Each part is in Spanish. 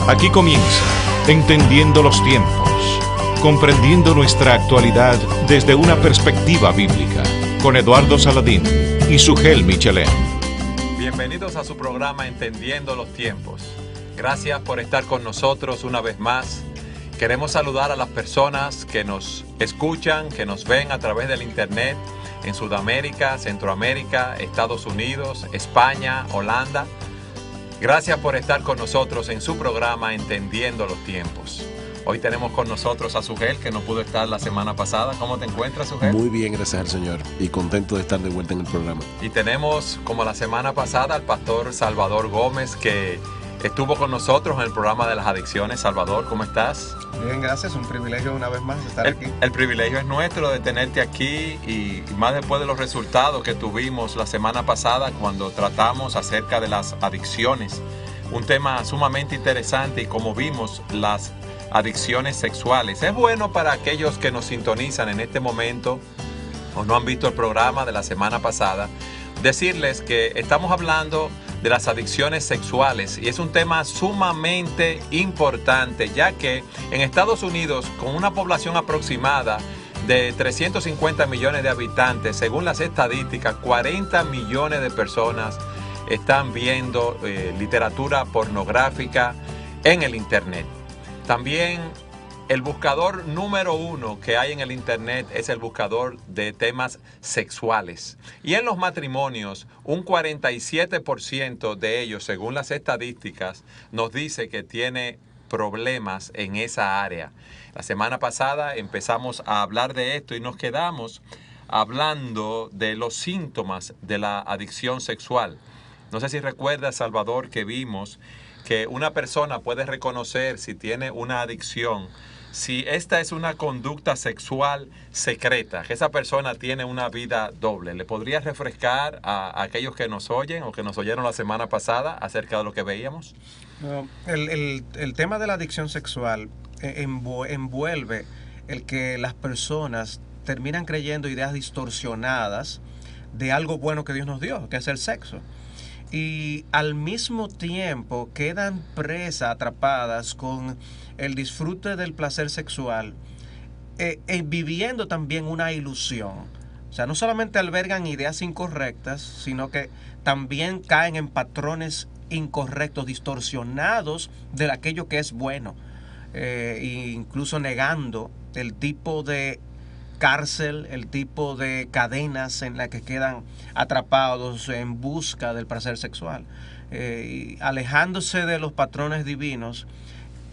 Aquí comienza Entendiendo los Tiempos, comprendiendo nuestra actualidad desde una perspectiva bíblica, con Eduardo Saladín y Sugel Michelén. Bienvenidos a su programa Entendiendo los Tiempos. Gracias por estar con nosotros una vez más. Queremos saludar a las personas que nos escuchan, que nos ven a través del internet en Sudamérica, Centroamérica, Estados Unidos, España, Holanda. Gracias por estar con nosotros en su programa Entendiendo los Tiempos. Hoy tenemos con nosotros a Sugel, que no pudo estar la semana pasada. ¿Cómo te encuentras, Sugel? Muy bien, gracias al Señor, y contento de estar de vuelta en el programa. Y tenemos, como la semana pasada, al pastor Salvador Gómez, que estuvo con nosotros en el programa de las adicciones. Salvador, ¿cómo estás? Bien, gracias. Un privilegio una vez más estar aquí. El privilegio es nuestro de tenerte aquí y más después de los resultados que tuvimos la semana pasada cuando tratamos acerca de las adicciones. Un tema sumamente interesante y como vimos, las adicciones sexuales. Es bueno para aquellos que nos sintonizan en este momento o no han visto el programa de la semana pasada, decirles que estamos hablando de las adicciones sexuales y es un tema sumamente importante, ya que en Estados Unidos, con una población aproximada de 350 millones de habitantes, según las estadísticas, 40 millones de personas están viendo literatura pornográfica en el internet. También el buscador número 1 que hay en el internet es el buscador de temas sexuales. Y en los matrimonios, un 47% de ellos, según las estadísticas, nos dice que tiene problemas en esa área. La semana pasada empezamos a hablar de esto y nos quedamos hablando de los síntomas de la adicción sexual. No sé si recuerdas, Salvador, que vimos que una persona puede reconocer si tiene una adicción, si esta es una conducta sexual secreta, que esa persona tiene una vida doble. ¿Le podrías refrescar a aquellos que nos oyen o que nos oyeron la semana pasada acerca de lo que veíamos? El tema de la adicción sexual envuelve el que las personas terminan creyendo ideas distorsionadas de algo bueno que Dios nos dio, que es el sexo. Y al mismo tiempo quedan presas, atrapadas con el disfrute del placer sexual, viviendo también una ilusión. O sea, no solamente albergan ideas incorrectas, sino que también caen en patrones incorrectos, distorsionados de aquello que es bueno, incluso negando el tipo de cárcel, el tipo de cadenas en la que quedan atrapados en busca del placer sexual, y alejándose de los patrones divinos,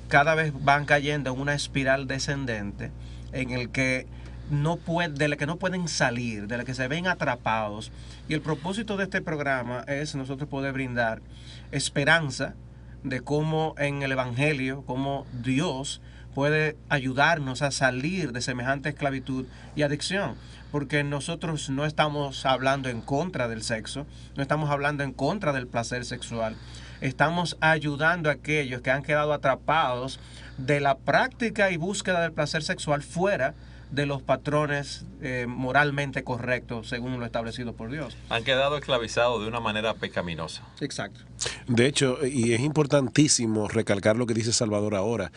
cada vez van cayendo en una espiral descendente en el que de la que no pueden salir, de la que se ven atrapados. Y el propósito de este programa es nosotros poder brindar esperanza de cómo en el Evangelio, cómo Dios puede ayudarnos a salir de semejante esclavitud y adicción, porque nosotros no estamos hablando en contra del sexo, no estamos hablando en contra del placer sexual, estamos ayudando a aquellos que han quedado atrapados de la práctica y búsqueda del placer sexual fuera de los patrones moralmente correctos según lo establecido por Dios. Han quedado esclavizados de una manera pecaminosa. Exacto. De hecho, y es importantísimo recalcar lo que dice Salvador ahora,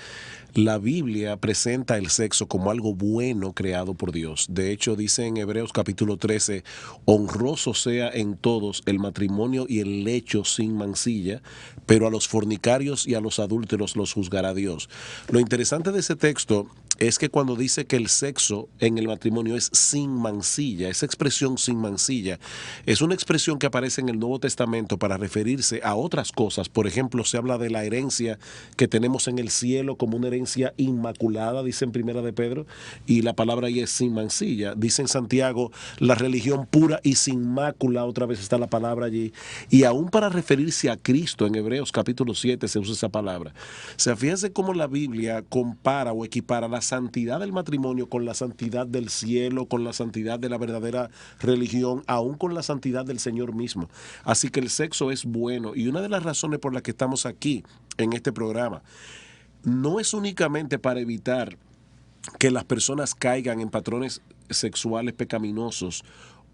la Biblia presenta el sexo como algo bueno creado por Dios. De hecho, dice en Hebreos capítulo 13, honroso sea en todos el matrimonio y el lecho sin mancilla, pero a los fornicarios y a los adúlteros los juzgará Dios. Lo interesante de ese texto es que cuando dice que el sexo en el matrimonio es sin mancilla, esa expresión sin mancilla es una expresión que aparece en el Nuevo Testamento para referirse a otras cosas. Por ejemplo, se habla de la herencia que tenemos en el cielo como una herencia inmaculada, dice en Primera de Pedro, y la palabra ahí es sin mancilla. Dice en Santiago, la religión pura y sin mácula, otra vez está la palabra allí. Y aún para referirse a Cristo, en Hebreos capítulo 7 se usa esa palabra. O sea, fíjense cómo la Biblia compara o equipara la santidad del matrimonio con la santidad del cielo, con la santidad de la verdadera religión, aún con la santidad del Señor mismo. Así que el sexo es bueno, y una de las razones por las que estamos aquí en este programa no es únicamente para evitar que las personas caigan en patrones sexuales pecaminosos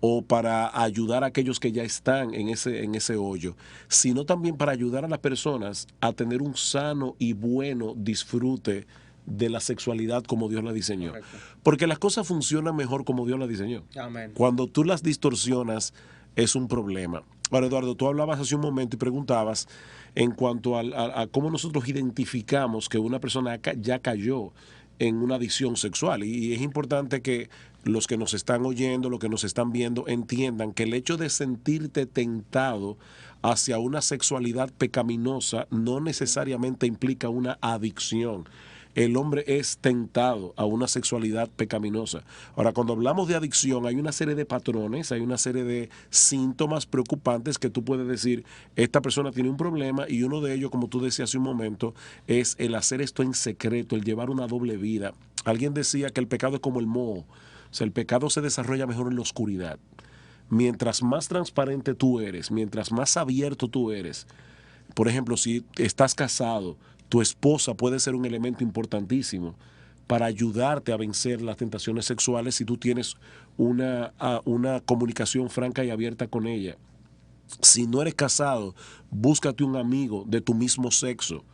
o para ayudar a aquellos que ya están en ese hoyo, sino también para ayudar a las personas a tener un sano y bueno disfrute de la sexualidad como Dios la diseñó. Correcto. Porque las cosas funcionan mejor como Dios la diseñó. Amén. Cuando tú las distorsionas es un problema. Ahora, Eduardo, tú hablabas hace un momento y preguntabas en cuanto a cómo nosotros identificamos que una persona ya cayó en una adicción sexual. Y es importante que los que nos están oyendo, los que nos están viendo, entiendan que el hecho de sentirte tentado hacia una sexualidad pecaminosa no necesariamente implica una adicción. El hombre es tentado a una sexualidad pecaminosa. Ahora, cuando hablamos de adicción, hay una serie de patrones, hay una serie de síntomas preocupantes que tú puedes decir, esta persona tiene un problema, y uno de ellos, como tú decías hace un momento, es el hacer esto en secreto, el llevar una doble vida. Alguien decía que el pecado es como el moho, o sea, el pecado se desarrolla mejor en la oscuridad. Mientras más transparente tú eres, mientras más abierto tú eres, por ejemplo, si estás casado, tu esposa puede ser un elemento importantísimo para ayudarte a vencer las tentaciones sexuales si tú tienes una comunicación franca y abierta con ella. Si no eres casado, búscate un amigo de tu mismo sexo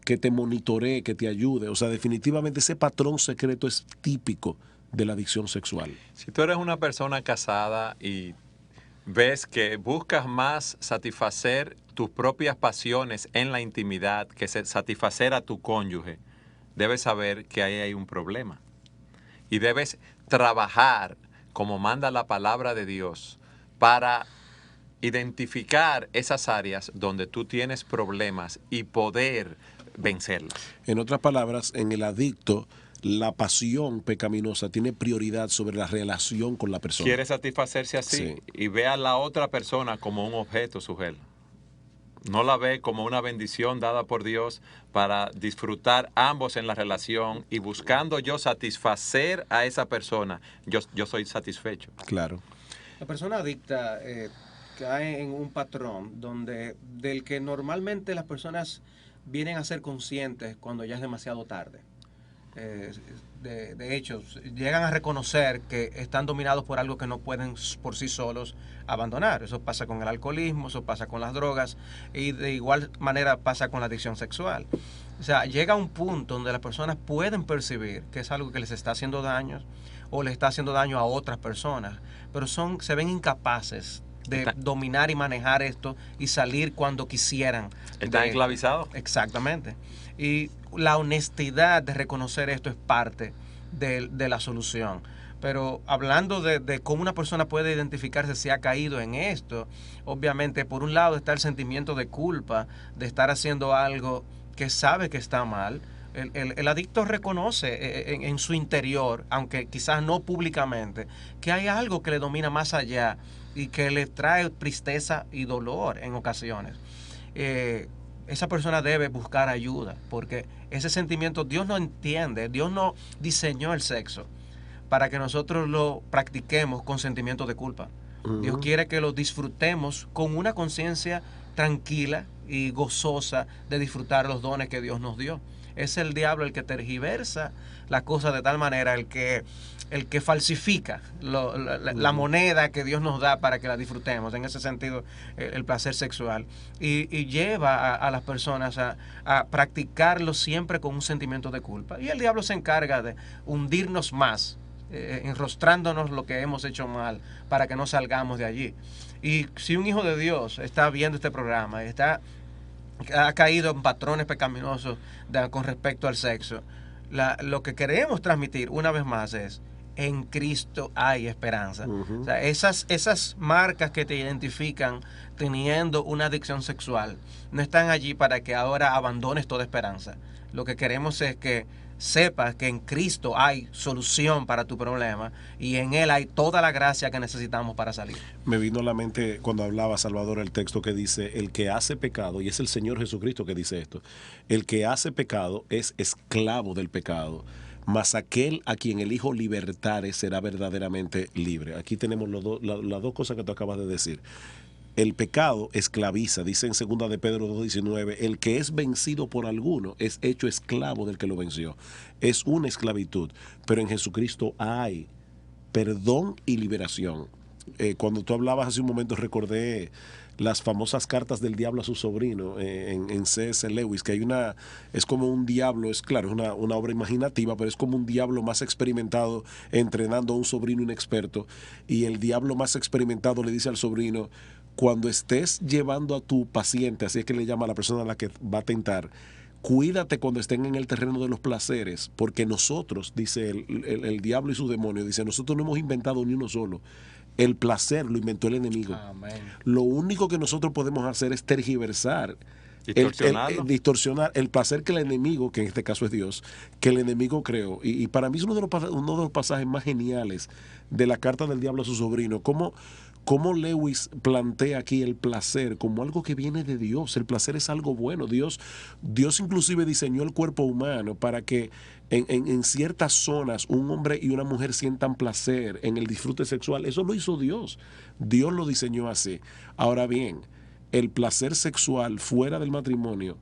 que te monitoree, que te ayude. O sea, definitivamente ese patrón secreto es típico de la adicción sexual. Si tú eres una persona casada y ves que buscas más satisfacer tus propias pasiones en la intimidad que satisfacer a tu cónyuge, debes saber que ahí hay un problema. Y debes trabajar, como manda la palabra de Dios, para identificar esas áreas donde tú tienes problemas y poder vencerlas. En otras palabras, en el adicto, la pasión pecaminosa tiene prioridad sobre la relación con la persona. Quiere satisfacerse así, Sí. y ve a la otra persona como un objeto, Sugel. No la ve como una bendición dada por Dios para disfrutar ambos en la relación, y buscando yo satisfacer a esa persona, yo soy satisfecho. Claro. La persona adicta cae en un patrón del que normalmente las personas vienen a ser conscientes cuando ya es demasiado tarde. De hecho, llegan a reconocer que están dominados por algo que no pueden por sí solos abandonar. Eso pasa con el alcoholismo, eso pasa con las drogas, y de igual manera pasa con la adicción sexual. O sea, llega un punto donde las personas pueden percibir que es algo que les está haciendo daño o le está haciendo daño a otras personas, pero se ven incapaces de dominar y manejar esto y salir cuando quisieran. ¿Están esclavizados? Exactamente. Y la honestidad de reconocer esto es parte de la solución. Pero hablando de cómo una persona puede identificarse si ha caído en esto, obviamente por un lado está el sentimiento de culpa de estar haciendo algo que sabe que está mal. El adicto reconoce en su interior, aunque quizás no públicamente, que hay algo que le domina más allá y que le trae tristeza y dolor en ocasiones. Esa persona debe buscar ayuda, porque ese sentimiento Dios no entiende, Dios no diseñó el sexo para que nosotros lo practiquemos con sentimientos de culpa. Dios quiere que lo disfrutemos con una conciencia tranquila y gozosa de disfrutar los dones que Dios nos dio. Es el diablo el que tergiversa la cosa de tal manera, el que falsifica la moneda que Dios nos da para que la disfrutemos, en ese sentido el placer sexual, y lleva a las personas a practicarlo siempre con un sentimiento de culpa. Y el diablo se encarga de hundirnos más, enrostrándonos lo que hemos hecho mal para que no salgamos de allí. Y si un hijo de Dios está viendo este programa, ha caído en patrones pecaminosos con respecto al sexo, lo que queremos transmitir una vez más es: en Cristo hay esperanza. O sea, esas marcas que te identifican teniendo una adicción sexual no están allí para que ahora abandones toda esperanza. Lo que queremos es que sepas que en Cristo hay solución para tu problema, y en Él hay toda la gracia que necesitamos para salir. Me vino a la mente cuando hablaba, Salvador, el texto que dice: el que hace pecado, y es el Señor Jesucristo que dice esto, el que hace pecado es esclavo del pecado, mas aquel a quien el Hijo libertare será verdaderamente libre. Aquí tenemos las dos cosas que tú acabas de decir. El pecado esclaviza, dice en 2 de Pedro 2:19, el que es vencido por alguno es hecho esclavo del que lo venció. Es una esclavitud, pero en Jesucristo hay perdón y liberación. cuando tú hablabas hace un momento recordé las famosas cartas del diablo a su sobrino en C.S. Lewis, que es como un diablo, es claro, es una obra imaginativa, pero es como un diablo más experimentado entrenando a un sobrino inexperto, y el diablo más experimentado le dice al sobrino: cuando estés llevando a tu paciente, así es que le llama a la persona a la que va a tentar, cuídate cuando estén en el terreno de los placeres, porque nosotros, dice el diablo y sus demonios, dice, nosotros no hemos inventado ni uno solo. El placer lo inventó el enemigo. Amén. Lo único que nosotros podemos hacer es tergiversar, distorsionar el placer que el enemigo, que en este caso es Dios, que el enemigo creó. Y para mí es uno de los pasajes más geniales de la carta del diablo a su sobrino. Cómo Lewis plantea aquí el placer como algo que viene de Dios. El placer es algo bueno. Dios inclusive diseñó el cuerpo humano para que en ciertas zonas un hombre y una mujer sientan placer en el disfrute sexual. Eso lo hizo Dios. Dios lo diseñó así. Ahora bien, el placer sexual fuera del matrimonio,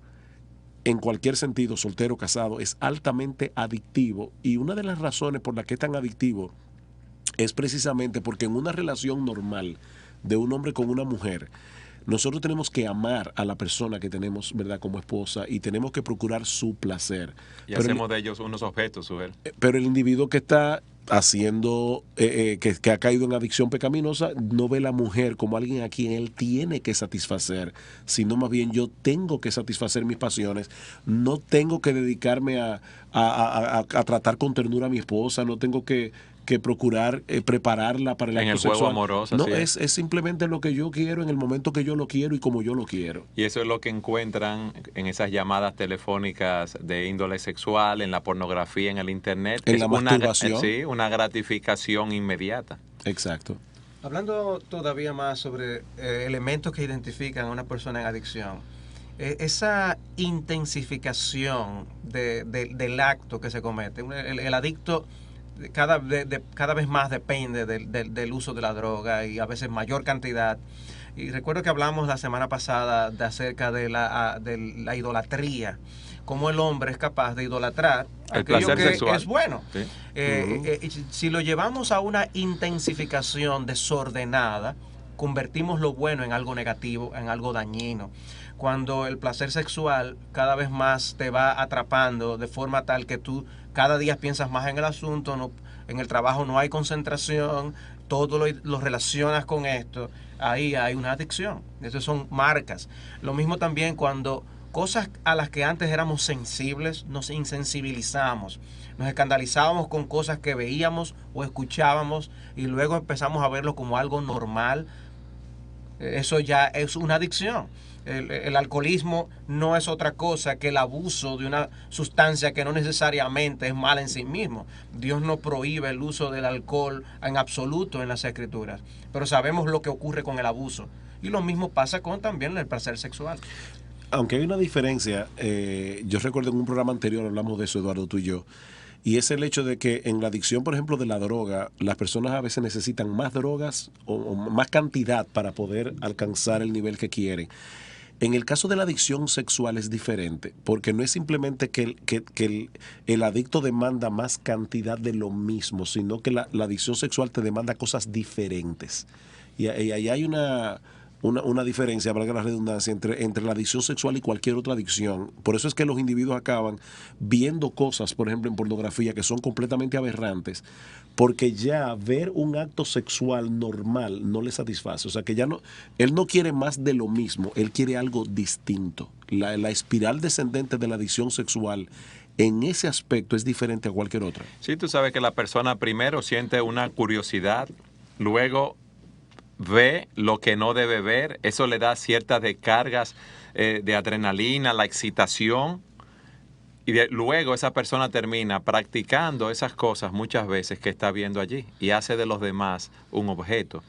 en cualquier sentido, soltero o casado, es altamente adictivo. Y una de las razones por las que es tan adictivo es precisamente porque en una relación normal de un hombre con una mujer, nosotros tenemos que amar a la persona que tenemos, ¿verdad?, como esposa, y tenemos que procurar su placer. Y hacemos de ellos unos objetos, Suhel. Pero el individuo que está haciendo, que ha caído en adicción pecaminosa, no ve a la mujer como alguien a quien él tiene que satisfacer, sino más bien yo tengo que satisfacer mis pasiones, no tengo que dedicarme a tratar con ternura a mi esposa, no tengo que procurar prepararla para el acto sexual. En el juego amoroso. No, es simplemente lo que yo quiero en el momento que yo lo quiero y como yo lo quiero. Y eso es lo que encuentran en esas llamadas telefónicas de índole sexual, en la pornografía, en el internet. En es la masturbación. Sí, una gratificación inmediata. Exacto. Hablando todavía más sobre elementos que identifican a una persona en adicción, esa intensificación del acto que se comete, el adicto cada vez más depende del uso de la droga, y a veces mayor cantidad. Y recuerdo que hablamos la semana pasada acerca de la idolatría, cómo el hombre es capaz de idolatrar el aquello placer que sexual. es bueno. Sí. Si lo llevamos a una intensificación desordenada, convertimos lo bueno en algo negativo, en algo dañino. Cuando el placer sexual cada vez más te va atrapando de forma tal que tú cada día piensas más en el asunto, no, en el trabajo no hay concentración, todo lo relacionas con esto, ahí hay una adicción. Esas son marcas. Lo mismo también cuando cosas a las que antes éramos sensibles, nos insensibilizamos, nos escandalizábamos con cosas que veíamos o escuchábamos y luego empezamos a verlo como algo normal. Eso ya es una adicción. El alcoholismo no es otra cosa que el abuso de una sustancia que no necesariamente es mala en sí mismo. Dios no prohíbe el uso del alcohol en absoluto en las Escrituras, pero sabemos lo que ocurre con el abuso. Y lo mismo pasa con también el placer sexual. Aunque hay una diferencia, yo recuerdo en un programa anterior hablamos de eso, Eduardo, tú y yo, y es el hecho de que en la adicción, por ejemplo, de la droga, las personas a veces necesitan más drogas o más cantidad para poder alcanzar el nivel que quieren. En el caso de la adicción sexual es diferente, porque no es simplemente que el adicto demanda más cantidad de lo mismo, sino que la adicción sexual te demanda cosas diferentes. Y ahí hay una diferencia, valga la redundancia, entre la adicción sexual y cualquier otra adicción. Por eso es que los individuos acaban viendo cosas, por ejemplo, en pornografía, que son completamente aberrantes, porque ya ver un acto sexual normal no le satisface. O sea, que él no quiere más de lo mismo, él quiere algo distinto. La espiral descendente de la adicción sexual en ese aspecto es diferente a cualquier otra. Sí, tú sabes que la persona primero siente una curiosidad, luego ve lo que no debe ver, eso le da ciertas descargas de adrenalina, la excitación, y luego esa persona termina practicando esas cosas muchas veces que está viendo allí y hace de los demás un objeto.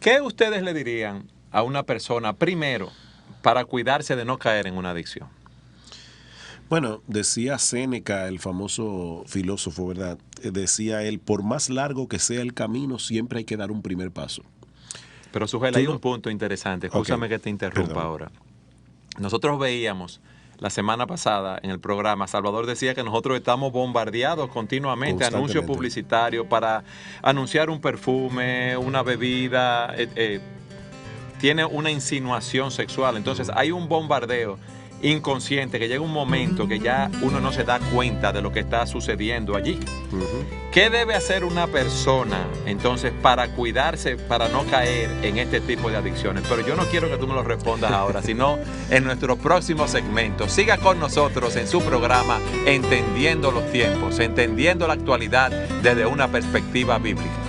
¿Qué ustedes le dirían a una persona primero para cuidarse de no caer en una adicción? Bueno, decía Séneca, el famoso filósofo, ¿verdad? Decía él, por más largo que sea el camino, siempre hay que dar un primer paso. Pero Suhel, hay un punto interesante, escúchame que te interrumpa Perdón. ahora. Nosotros veíamos la semana pasada en el programa, Salvador decía que nosotros estamos bombardeados continuamente, anuncios publicitarios para anunciar un perfume, una bebida, tiene una insinuación sexual. Entonces hay un bombardeo inconsciente que llega un momento que ya uno no se da cuenta de lo que está sucediendo allí. ¿Qué debe hacer una persona entonces para cuidarse, para no caer en este tipo de adicciones? Pero yo no quiero que tú me lo respondas ahora, sino en nuestro próximo segmento. Siga con nosotros en su programa Entendiendo los Tiempos, entendiendo la actualidad desde una perspectiva bíblica.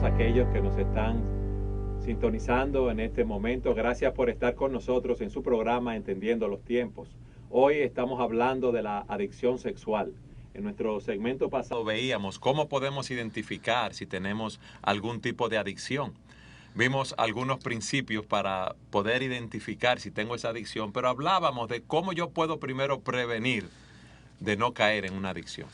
Aquellos que nos están sintonizando en este momento, gracias por estar con nosotros en su programa Entendiendo los Tiempos. Hoy estamos hablando de la adicción sexual. En nuestro segmento pasado veíamos cómo podemos identificar si tenemos algún tipo de adicción. Vimos algunos principios para poder identificar si tengo esa adicción, pero hablábamos de cómo yo puedo primero prevenir de no caer en una adicción.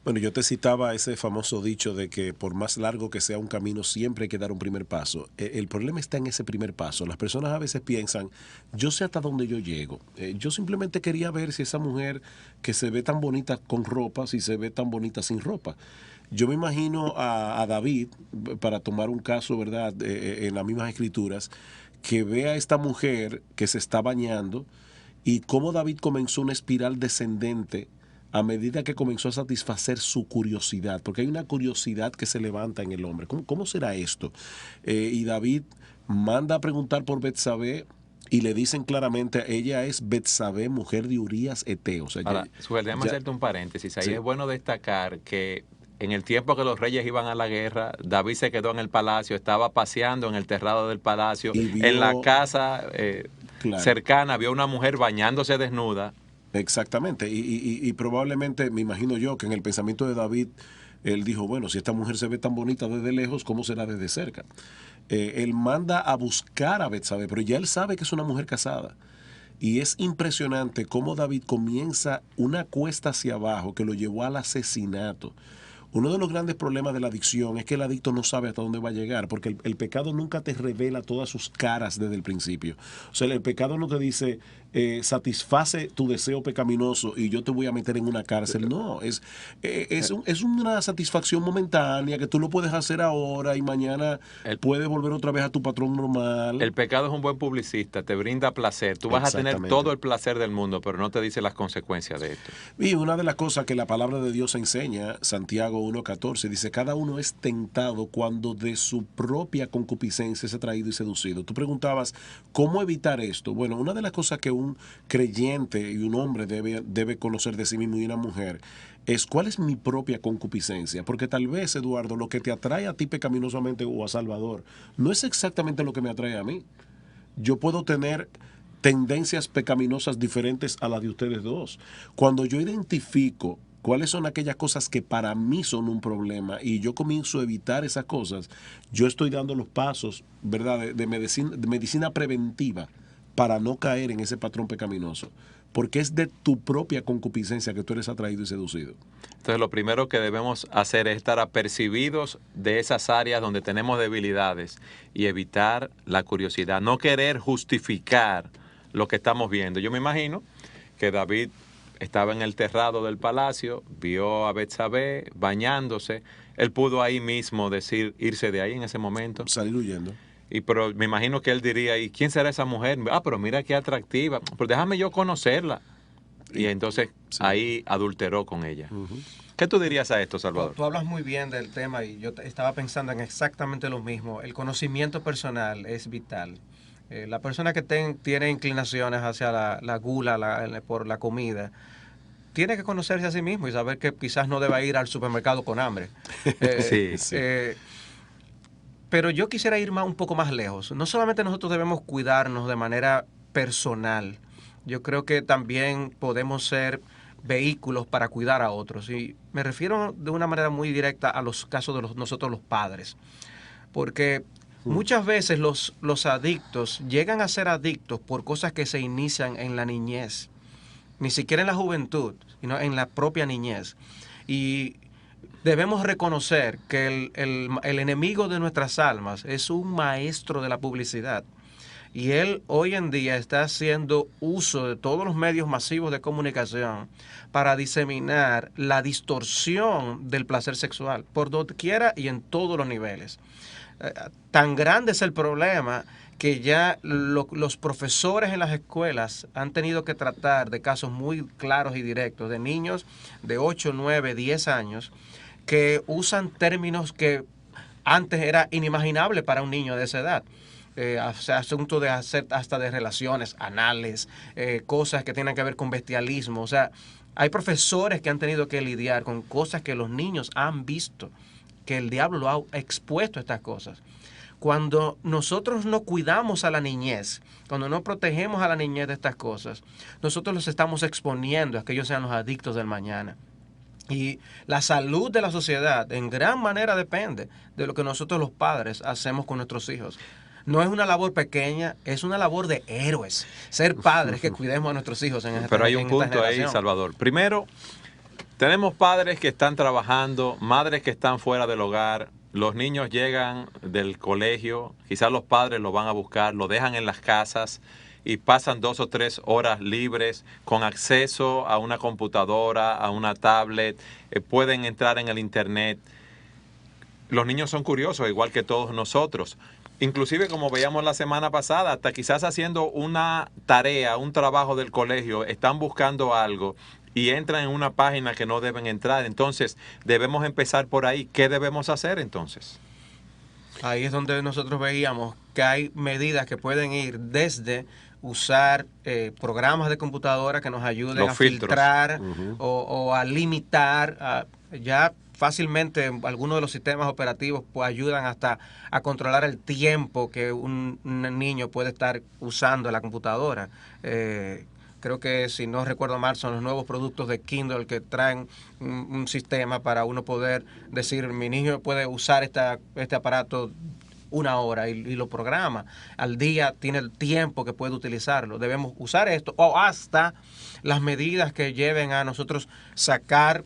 Bueno, yo te citaba ese famoso dicho de que por más largo que sea un camino, siempre hay que dar un primer paso. El problema está en ese primer paso. Las personas a veces piensan, yo sé hasta dónde yo llego. Yo simplemente quería ver si esa mujer que se ve tan bonita con ropa, si se ve tan bonita sin ropa. Yo me imagino a David, para tomar un caso, ¿verdad?, en las mismas escrituras, que ve a esta mujer que se está bañando y cómo David comenzó una espiral descendente a medida que comenzó a satisfacer su curiosidad, porque hay una curiosidad que se levanta en el hombre. ¿Cómo será esto? Y David manda a preguntar por Betsabé y le dicen claramente, ella es Betsabé, mujer de Urías Eteo. O sea, ahora, déjame hacerte un paréntesis. Ahí sí. Es bueno destacar que en el tiempo que los reyes iban a la guerra, David se quedó en el palacio, estaba paseando en el terrado del palacio, en la casa cercana vio una mujer bañándose desnuda. Exactamente, y probablemente, me imagino yo, que en el pensamiento de David, él dijo, bueno, si esta mujer se ve tan bonita desde lejos, ¿cómo será desde cerca? Él manda a buscar a Betsabé, pero ya él sabe que es una mujer casada. Y es impresionante cómo David comienza una cuesta hacia abajo que lo llevó al asesinato. Uno de los grandes problemas de la adicción es que el adicto no sabe hasta dónde va a llegar, porque el pecado nunca te revela todas sus caras desde el principio. O sea, el pecado no te dice, satisface tu deseo pecaminoso y yo te voy a meter en una cárcel. No, es una satisfacción momentánea que tú lo puedes hacer ahora y mañana puedes volver otra vez a tu patrón normal. El pecado es un buen publicista, te brinda placer. Tú vas a tener todo el placer del mundo, pero no te dice las consecuencias de esto. Y una de las cosas que la palabra de Dios enseña, Santiago 1:14, dice, cada uno es tentado cuando de su propia concupiscencia es atraído y seducido. Tú preguntabas, ¿cómo evitar esto? Bueno, una de las cosas que un creyente y un hombre debe conocer de sí mismo y una mujer es cuál es mi propia concupiscencia. Porque tal vez, Eduardo, lo que te atrae a ti pecaminosamente o a Salvador no es exactamente lo que me atrae a mí. Yo puedo tener tendencias pecaminosas diferentes a las de ustedes dos. Cuando yo identifico cuáles son aquellas cosas que para mí son un problema y yo comienzo a evitar esas cosas, yo estoy dando los pasos, ¿verdad?, de medicina preventiva para no caer en ese patrón pecaminoso. Porque es de tu propia concupiscencia que tú eres atraído y seducido. Entonces, lo primero que debemos hacer es estar apercibidos de esas áreas donde tenemos debilidades y evitar la curiosidad, no querer justificar lo que estamos viendo. Yo me imagino que David estaba en el terrado del palacio, vio a Betsabé bañándose. Él pudo ahí mismo decir, irse de ahí en ese momento. Salir huyendo. Pero me imagino que él diría, ¿y quién será esa mujer? Ah, pero mira qué atractiva. Pero déjame yo conocerla. Y entonces ahí adulteró con ella. ¿Qué tú dirías a esto, Salvador? Tú hablas muy bien del tema y yo estaba pensando en exactamente lo mismo. El conocimiento personal es vital. La persona que tiene inclinaciones hacia la gula por la comida, tiene que conocerse a sí mismo y saber que quizás no deba ir al supermercado con hambre. Sí. Pero yo quisiera ir un poco más lejos. No solamente nosotros debemos cuidarnos de manera personal, yo creo que también podemos ser vehículos para cuidar a otros. Y me refiero de una manera muy directa a los casos de nosotros los padres. porque muchas veces los adictos llegan a ser adictos por cosas que se inician en la niñez, ni siquiera en la juventud, sino en la propia niñez. Y debemos reconocer que el enemigo de nuestras almas es un maestro de la publicidad. Y él hoy en día está haciendo uso de todos los medios masivos de comunicación para diseminar la distorsión del placer sexual por donde quiera y en todos los niveles. Tan grande es el problema que ya los profesores en las escuelas han tenido que tratar de casos muy claros y directos de niños de 8, 9, 10 años que usan términos que antes era inimaginable para un niño de esa edad. Asunto de hacer hasta de relaciones anales, cosas que tienen que ver con bestialismo. O sea, hay profesores que han tenido que lidiar con cosas que los niños han visto, que el diablo lo ha expuesto a estas cosas. Cuando nosotros no cuidamos a la niñez, cuando no protegemos a la niñez de estas cosas, nosotros los estamos exponiendo a que ellos sean los adictos del mañana. Y la salud de la sociedad en gran manera depende de lo que nosotros los padres hacemos con nuestros hijos. No es una labor pequeña, es una labor de héroes. Ser padres que cuidemos a nuestros hijos en esta Pero hay un punto ahí, Salvador. Primero, tenemos padres que están trabajando, madres que están fuera del hogar. Los niños llegan del colegio, quizás los padres los van a buscar, lo dejan en las casas y pasan 2 o 3 horas libres con acceso a una computadora, a una tablet, pueden entrar en el internet. Los niños son curiosos, igual que todos nosotros. Inclusive, como veíamos la semana pasada, hasta quizás haciendo una tarea, un trabajo del colegio, están buscando algo y entran en una página que no deben entrar. Entonces, debemos empezar por ahí. ¿Qué debemos hacer entonces? Ahí es donde nosotros veíamos que hay medidas que pueden ir desde usar programas de computadora que nos ayuden a filtrar o a limitar. Ya fácilmente algunos de los sistemas operativos pues ayudan hasta a controlar el tiempo que un niño puede estar usando la computadora. Creo que, si no recuerdo mal, son los nuevos productos de Kindle que traen un sistema para uno poder decir, mi niño puede usar este aparato 1 hora y lo programa. Al día tiene el tiempo que puede utilizarlo. Debemos usar esto o hasta las medidas que lleven a nosotros sacar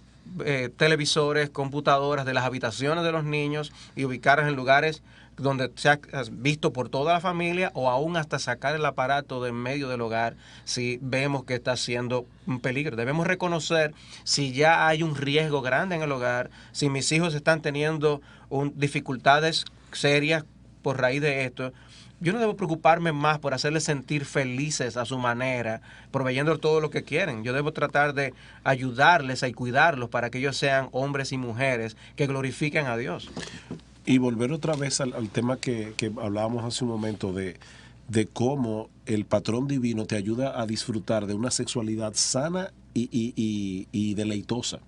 televisores, computadoras de las habitaciones de los niños y ubicarlos en lugares donde sea visto por toda la familia, o aún hasta sacar el aparato de en medio del hogar si vemos que está siendo un peligro. Debemos reconocer si ya hay un riesgo grande en el hogar, si mis hijos están teniendo dificultades serias por raíz de esto. Yo no debo preocuparme más por hacerles sentir felices a su manera, proveyendo todo lo que quieren. Yo debo tratar de ayudarles y cuidarlos para que ellos sean hombres y mujeres que glorifiquen a Dios. Y volver otra vez al tema que hablábamos hace un momento de cómo el patrón divino te ayuda a disfrutar de una sexualidad sana y deleitosa.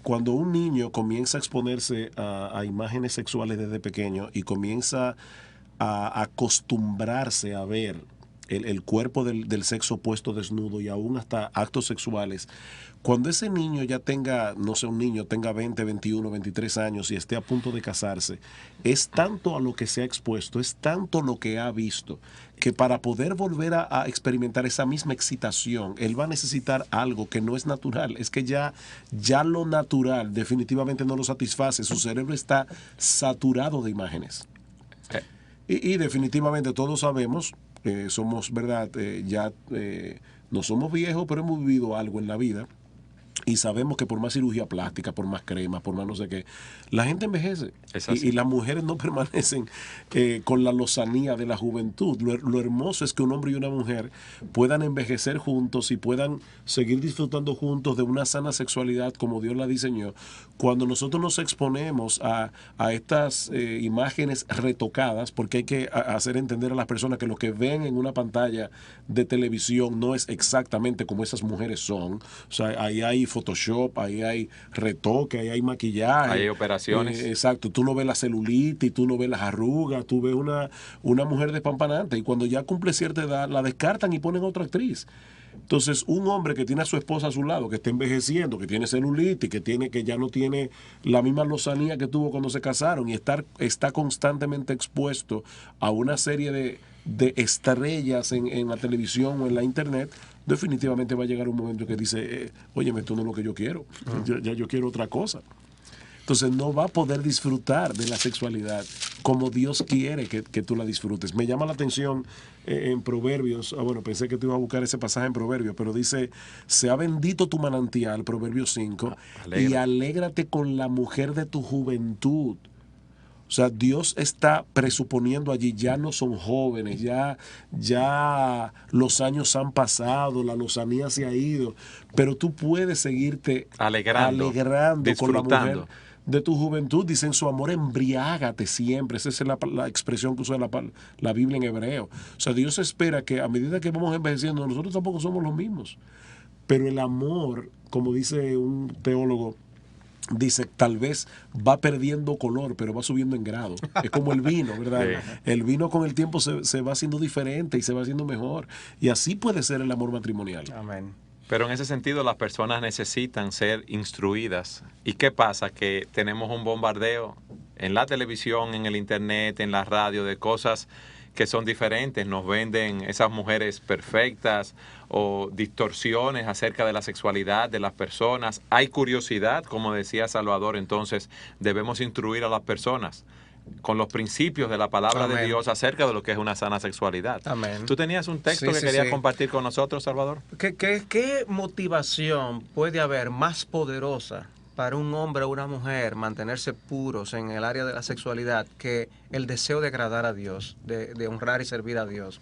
Cuando un niño comienza a exponerse a imágenes sexuales desde pequeño y comienza a acostumbrarse a ver el cuerpo del sexo opuesto desnudo y aún hasta actos sexuales, cuando ese niño ya tenga, no sé, un niño tenga 20, 21, 23 años y esté a punto de casarse, es tanto a lo que se ha expuesto, es tanto lo que ha visto, que para poder volver a experimentar esa misma excitación, él va a necesitar algo que no es natural. Es que ya lo natural definitivamente no lo satisface. Su cerebro está saturado de imágenes. Y definitivamente todos sabemos, somos, ¿verdad? No somos viejos, pero hemos vivido algo en la vida. Y sabemos que por más cirugía plástica, por más crema, por más no sé qué, la gente envejece. Y las mujeres no permanecen con la lozanía de la juventud. Lo hermoso es que un hombre y una mujer puedan envejecer juntos y puedan seguir disfrutando juntos de una sana sexualidad como Dios la diseñó. Cuando nosotros nos exponemos a estas imágenes retocadas, porque hay que hacer entender a las personas que lo que ven en una pantalla de televisión no es exactamente como esas mujeres son. O sea, ahí hay Photoshop, ahí hay retoque, ahí hay maquillaje. Ahí hay operaciones. Exacto, tú no ves la celulitis, tú no ves las arrugas, tú ves una mujer despampanante y cuando ya cumple cierta edad la descartan y ponen otra actriz. Entonces, un hombre que tiene a su esposa a su lado, que está envejeciendo, que tiene celulitis, que ya no tiene la misma lozanía que tuvo cuando se casaron y está constantemente expuesto a una serie de estrellas en la televisión o en la internet, definitivamente va a llegar un momento que dice, óyeme, esto no es lo que yo quiero, ya yo quiero otra cosa. Entonces no va a poder disfrutar de la sexualidad como Dios quiere que tú la disfrutes. Me llama la atención en Proverbios, bueno, pensé que tú ibas a buscar ese pasaje en Proverbios, pero dice, sea bendito tu manantial, Proverbios 5, y alégrate con la mujer de tu juventud. O sea, Dios está presuponiendo allí, ya no son jóvenes, ya los años han pasado, la lozanía se ha ido, pero tú puedes seguirte alegrando con la mujer de tu juventud. Dicen su amor, embriágate siempre. Esa es la expresión que usa la Biblia en hebreo. O sea, Dios espera que a medida que vamos envejeciendo, nosotros tampoco somos los mismos. Pero el amor, como dice un teólogo, dice, tal vez va perdiendo color, pero va subiendo en grado. Es como el vino, ¿verdad? Sí. El vino con el tiempo se va haciendo diferente y se va haciendo mejor. Y así puede ser el amor matrimonial. Amén. Pero en ese sentido las personas necesitan ser instruidas. ¿Y qué pasa? Que tenemos un bombardeo en la televisión, en el internet, en la radio, de cosas que son diferentes. Nos venden esas mujeres perfectas o distorsiones acerca de la sexualidad de las personas. Hay curiosidad, como decía Salvador, entonces debemos instruir a las personas con los principios de la palabra Amén. De Dios acerca de lo que es una sana sexualidad. Amén. ¿Tú tenías un texto que querías compartir con nosotros, Salvador? ¿Qué motivación puede haber más poderosa para un hombre o una mujer mantenerse puros en el área de la sexualidad que el deseo de agradar a Dios, de honrar y servir a Dios?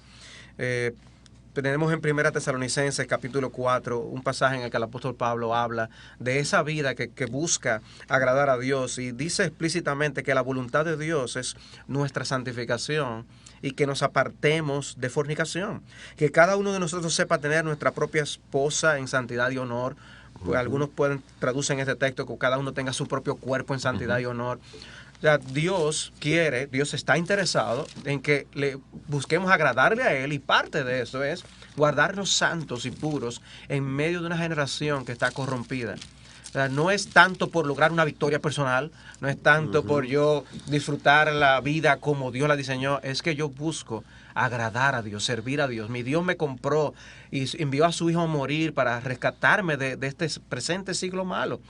Tenemos en 1 Tesalonicenses capítulo 4 un pasaje en el que el apóstol Pablo habla de esa vida que busca agradar a Dios y dice explícitamente que la voluntad de Dios es nuestra santificación y que nos apartemos de fornicación, que cada uno de nosotros sepa tener nuestra propia esposa en santidad y honor. Pues algunos traducen este texto que cada uno tenga su propio cuerpo en santidad y honor. O sea, Dios está interesado en que le busquemos agradarle a Él, y parte de eso es guardarnos santos y puros en medio de una generación que está corrompida. O sea, no es tanto por lograr una victoria personal, no es tanto por yo disfrutar la vida como Dios la diseñó, es que yo busco agradar a Dios, servir a Dios. Mi Dios me compró y envió a su Hijo a morir para rescatarme de este presente siglo malo.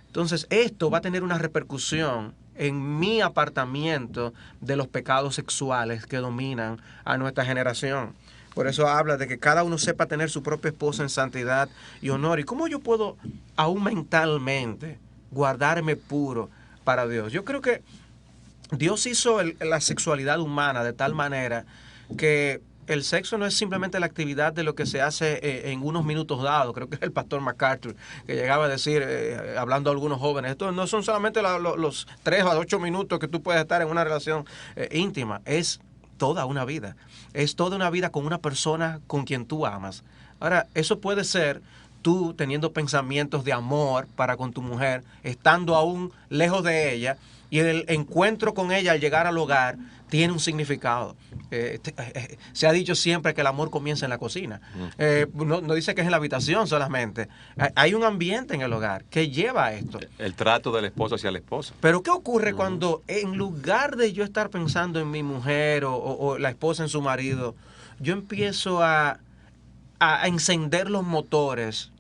Entonces, esto va a tener una repercusión en mi apartamiento de los pecados sexuales que dominan a nuestra generación. Por eso habla de que cada uno sepa tener su propia esposa en santidad y honor. ¿Y cómo yo puedo aún mentalmente guardarme puro para Dios? Yo creo que Dios hizo la sexualidad humana de tal manera que el sexo no es simplemente la actividad de lo que se hace en unos minutos dados. Creo que es el pastor MacArthur que llegaba a decir, hablando a algunos jóvenes, esto no son solamente los 3 a 8 minutos que tú puedes estar en una relación íntima, es toda una vida. Es toda una vida con una persona con quien tú amas. Ahora, eso puede ser tú teniendo pensamientos de amor para con tu mujer, estando aún lejos de ella, y el encuentro con ella al llegar al hogar tiene un significado. Se ha dicho siempre que el amor comienza en la cocina. No dice que es en la habitación solamente. Hay un ambiente en el hogar que lleva a esto. El trato del esposo hacia la esposa. Pero ¿qué ocurre cuando en lugar de yo estar pensando en mi mujer o la esposa en su marido, yo empiezo a encender los motores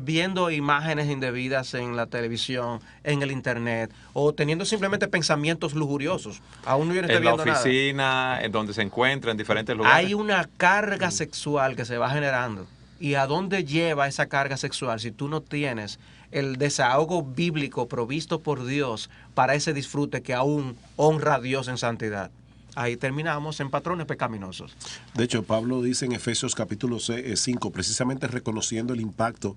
viendo imágenes indebidas en la televisión, en el internet, o teniendo simplemente pensamientos lujuriosos? Aún no yo no estoy viendo nada. En la oficina, en donde se encuentra, en diferentes lugares. Hay una carga sexual que se va generando. ¿Y a dónde lleva esa carga sexual si tú no tienes el desahogo bíblico provisto por Dios para ese disfrute que aún honra a Dios en santidad? Ahí terminamos en patrones pecaminosos. De hecho, Pablo dice en Efesios capítulo 5, precisamente reconociendo el impacto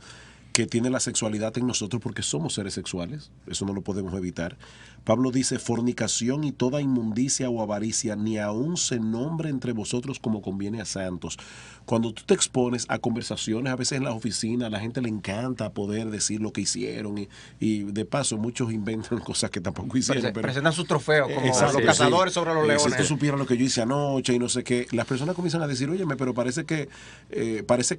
que tiene la sexualidad en nosotros porque somos seres sexuales, eso no lo podemos evitar. Pablo dice, fornicación y toda inmundicia o avaricia ni aun se nombre entre vosotros como conviene a santos. Cuando tú te expones a conversaciones, a veces en las oficinas, a la gente le encanta poder decir lo que hicieron y de paso muchos inventan cosas que tampoco hicieron. Presentan sus trofeos como exacto, los cazadores sí, sobre los leones. Si tú supieras lo que yo hice anoche y no sé qué, las personas comienzan a decir, óyeme, pero parece que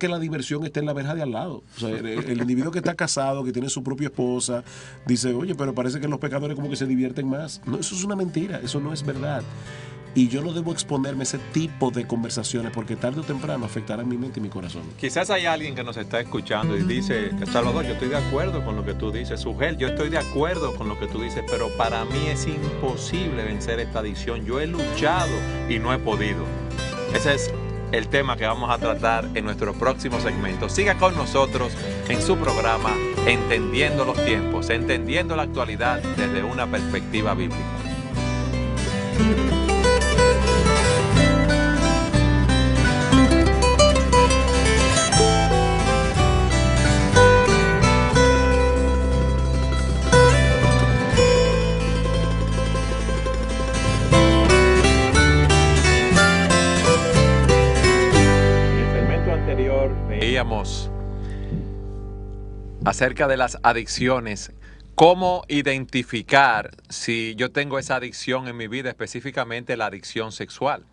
la diversión está en la verja de al lado. O sea, el individuo que está casado, que tiene su propia esposa, dice, oye, pero parece que los pecadores como que se divierten más. No, eso es una mentira, eso no es verdad. Y yo no debo exponerme a ese tipo de conversaciones porque tarde o temprano afectarán mi mente y mi corazón. Quizás hay alguien que nos está escuchando y dice, Salvador, yo estoy de acuerdo con lo que tú dices. Sugel, yo estoy de acuerdo con lo que tú dices, pero para mí es imposible vencer esta adicción. Yo he luchado y no he podido. Ese es el tema que vamos a tratar en nuestro próximo segmento. Siga con nosotros en su programa Entendiendo los Tiempos, entendiendo la actualidad desde una perspectiva bíblica. Veíamos acerca de las adicciones, cómo identificar si yo tengo esa adicción en mi vida, específicamente la adicción sexual.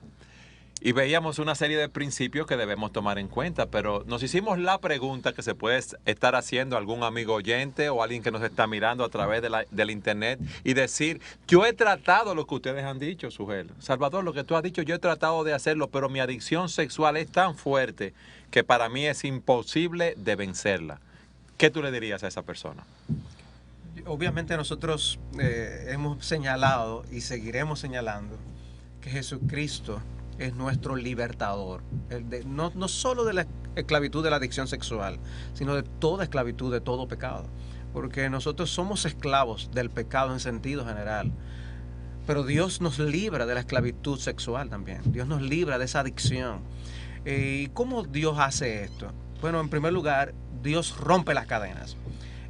Y veíamos una serie de principios que debemos tomar en cuenta, pero nos hicimos la pregunta que se puede estar haciendo algún amigo oyente o alguien que nos está mirando a través del internet y decir, yo he tratado lo que ustedes han dicho, Sugel. Salvador, lo que tú has dicho, yo he tratado de hacerlo, pero mi adicción sexual es tan fuerte que para mí es imposible de vencerla. ¿Qué tú le dirías a esa persona? Obviamente nosotros hemos señalado y seguiremos señalando que Jesucristo es nuestro libertador, no solo de la esclavitud de la adicción sexual, sino de toda esclavitud, de todo pecado, porque nosotros somos esclavos del pecado en sentido general, pero Dios nos libra de la esclavitud sexual también, Dios nos libra de esa adicción. ¿Y cómo Dios hace esto? Bueno, en primer lugar, Dios rompe las cadenas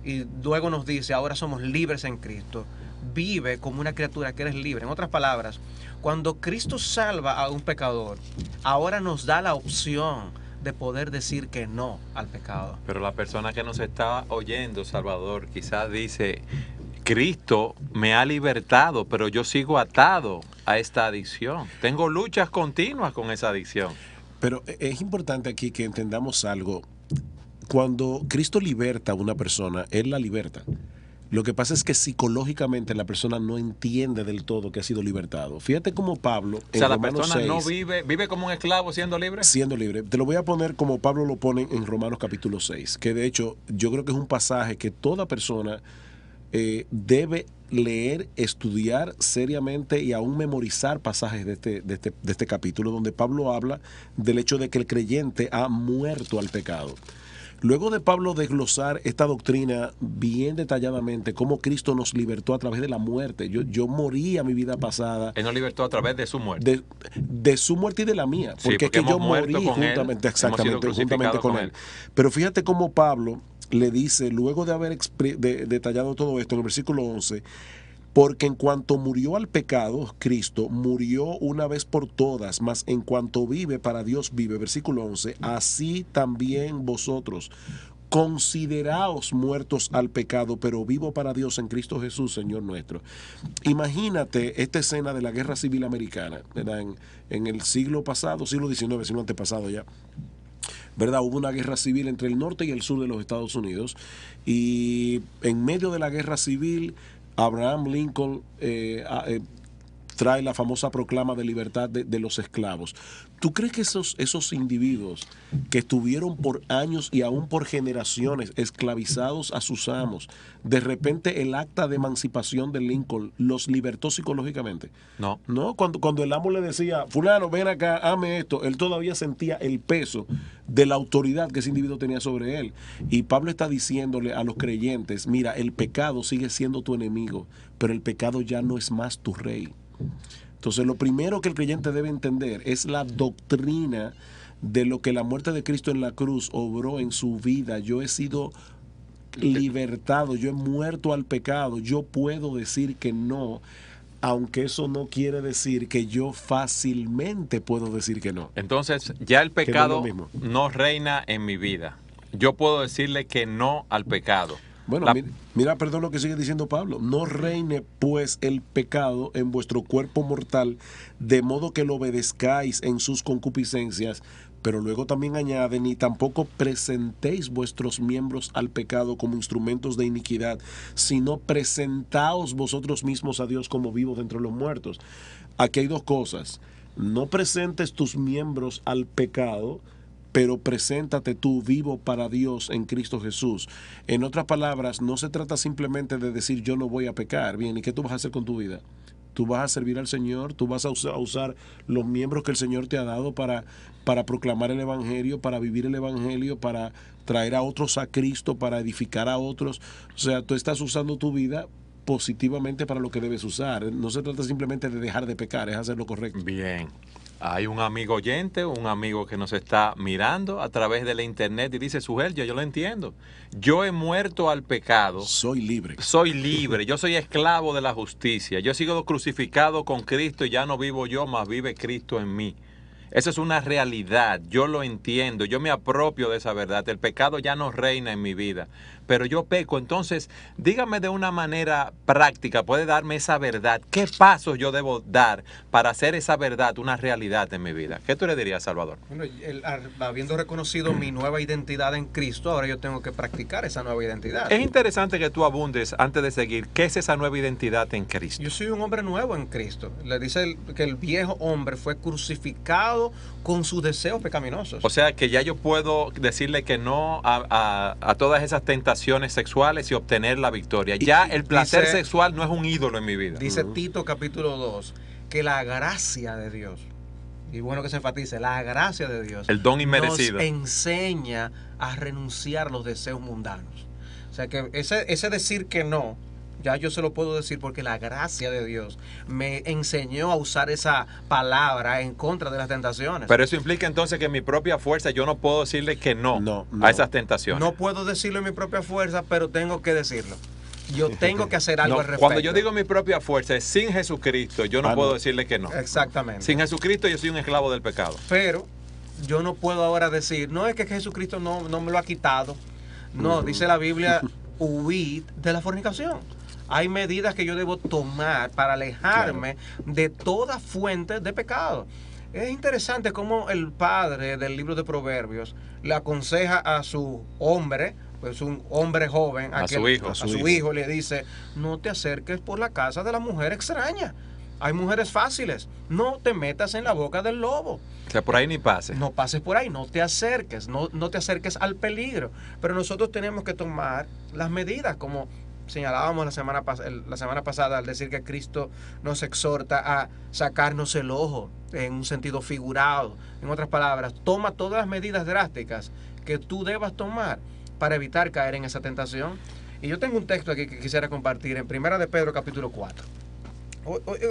y luego nos dice, ahora somos libres en Cristo, vive como una criatura que eres libre. En otras palabras, cuando Cristo salva a un pecador, ahora nos da la opción de poder decir que no al pecado. Pero la persona que nos está oyendo, Salvador, quizás dice, Cristo me ha libertado, pero yo sigo atado a esta adicción. Tengo luchas continuas con esa adicción. Pero es importante aquí que entendamos algo. Cuando Cristo liberta a una persona, Él la liberta. Lo que pasa es que psicológicamente la persona no entiende del todo que ha sido libertado. Fíjate cómo Pablo, en Romanos 6, la persona no vive como un esclavo siendo libre. Siendo libre. Te lo voy a poner como Pablo lo pone en Romanos capítulo 6, que de hecho yo creo que es un pasaje que toda persona debe leer, estudiar seriamente y aún memorizar pasajes de este capítulo, donde Pablo habla del hecho de que el creyente ha muerto al pecado. Luego de Pablo desglosar esta doctrina bien detalladamente, cómo Cristo nos libertó a través de la muerte. Yo morí a mi vida pasada. Él nos libertó a través de su muerte. De su muerte y de la mía. Porque es que yo morí juntamente, juntamente con él. Pero fíjate cómo Pablo le dice, luego de haber detallado todo esto en el versículo 11, porque en cuanto murió al pecado, Cristo murió una vez por todas, mas en cuanto vive, para Dios vive. Versículo 11, así también vosotros, consideraos muertos al pecado, pero vivo para Dios en Cristo Jesús, Señor nuestro. Imagínate esta escena de la Guerra Civil Americana, ¿verdad? En el siglo pasado, siglo XIX, siglo antepasado ya. ¿Verdad? Hubo una guerra civil entre el norte y el sur de los Estados Unidos, y en medio de la guerra civil Abraham Lincoln trae la famosa proclama de libertad de los esclavos. ¿Tú crees que esos individuos que estuvieron por años y aún por generaciones esclavizados a sus amos, de repente el acta de emancipación de Lincoln los libertó psicológicamente? No. No, cuando el amo le decía, fulano, ven acá, ame esto, él todavía sentía el peso de la autoridad que ese individuo tenía sobre él. Y Pablo está diciéndole a los creyentes, mira, el pecado sigue siendo tu enemigo, pero el pecado ya no es más tu rey. Entonces, lo primero que el creyente debe entender es la doctrina de lo que la muerte de Cristo en la cruz obró en su vida. Yo he sido libertado, yo he muerto al pecado, yo puedo decir que no, aunque eso no quiere decir que yo fácilmente puedo decir que no. Entonces, ya el no es lo pecado mismo. no reina en mi vida. Yo puedo decirle que no al pecado. Bueno, mira, perdón lo que sigue diciendo Pablo. No reine pues el pecado en vuestro cuerpo mortal, de modo que lo obedezcáis en sus concupiscencias. Pero luego también añade, ni tampoco presentéis vuestros miembros al pecado como instrumentos de iniquidad, sino presentaos vosotros mismos a Dios como vivos de entre los muertos. Aquí hay dos cosas. No presentes tus miembros al pecado, pero preséntate tú vivo para Dios en Cristo Jesús. En otras palabras, no se trata simplemente de decir yo no voy a pecar. Bien, ¿y qué tú vas a hacer con tu vida? Tú vas a servir al Señor, tú vas a usar los miembros que el Señor te ha dado para proclamar el Evangelio, para vivir el Evangelio, para traer a otros a Cristo, para edificar a otros. O sea, tú estás usando tu vida positivamente para lo que debes usar. No se trata simplemente de dejar de pecar, es hacer lo correcto. Bien. Hay un amigo oyente, un amigo que nos está mirando a través de la internet y dice, Sugel, yo lo entiendo. Yo he muerto al pecado. Soy libre. Soy libre. Yo soy esclavo de la justicia. Yo he sido crucificado con Cristo y ya no vivo yo, mas vive Cristo en mí. Esa es una realidad. Yo lo entiendo. Yo me apropio de esa verdad. El pecado ya no reina en mi vida. Pero yo peco. Entonces, dígame de una manera práctica, puede darme esa verdad. ¿Qué pasos yo debo dar para hacer esa verdad una realidad en mi vida? ¿Qué tú le dirías, Salvador? Bueno, habiendo reconocido mi nueva identidad en Cristo, ahora yo tengo que practicar esa nueva identidad. Es interesante que tú abundes, antes de seguir, ¿qué es esa nueva identidad en Cristo? Yo soy un hombre nuevo en Cristo. Le dice que el viejo hombre fue crucificado con sus deseos pecaminosos. O sea que ya yo puedo decirle que no a todas esas tentaciones sexuales y obtener la victoria. Ya el placer sexual no es un ídolo en mi vida. Dice Tito capítulo 2 que la gracia de Dios, y bueno que se enfatice, la gracia de Dios, el don inmerecido, nos enseña a renunciar a los deseos mundanos. O sea que ese decir que no, ya yo se lo puedo decir porque la gracia de Dios me enseñó a usar esa palabra en contra de las tentaciones. Pero eso implica entonces que en mi propia fuerza yo no puedo decirle que no a esas tentaciones. No puedo decirlo en mi propia fuerza, pero tengo que decirlo. Yo tengo que hacer algo al respecto. Cuando yo digo mi propia fuerza, es sin Jesucristo, yo no puedo decirle que no. Exactamente. Sin Jesucristo yo soy un esclavo del pecado. Pero yo no puedo ahora decir, no es que Jesucristo no me lo ha quitado. No, dice la Biblia, huid de la fornicación. Hay medidas que yo debo tomar para alejarme de toda fuente de pecado. Es interesante cómo el padre del libro de Proverbios le aconseja a su hombre, pues un hombre joven, a su hijo le dice, no te acerques por la casa de la mujer extraña. Hay mujeres fáciles, no te metas en la boca del lobo. O sea, por ahí ni pases. No pases por ahí, no te acerques, no te acerques al peligro. Pero nosotros tenemos que tomar las medidas, como señalábamos la semana pasada al decir que Cristo nos exhorta a sacarnos el ojo en un sentido figurado. En otras palabras, toma todas las medidas drásticas que tú debas tomar para evitar caer en esa tentación. Y yo tengo un texto aquí que quisiera compartir en 1 de Pedro capítulo 4.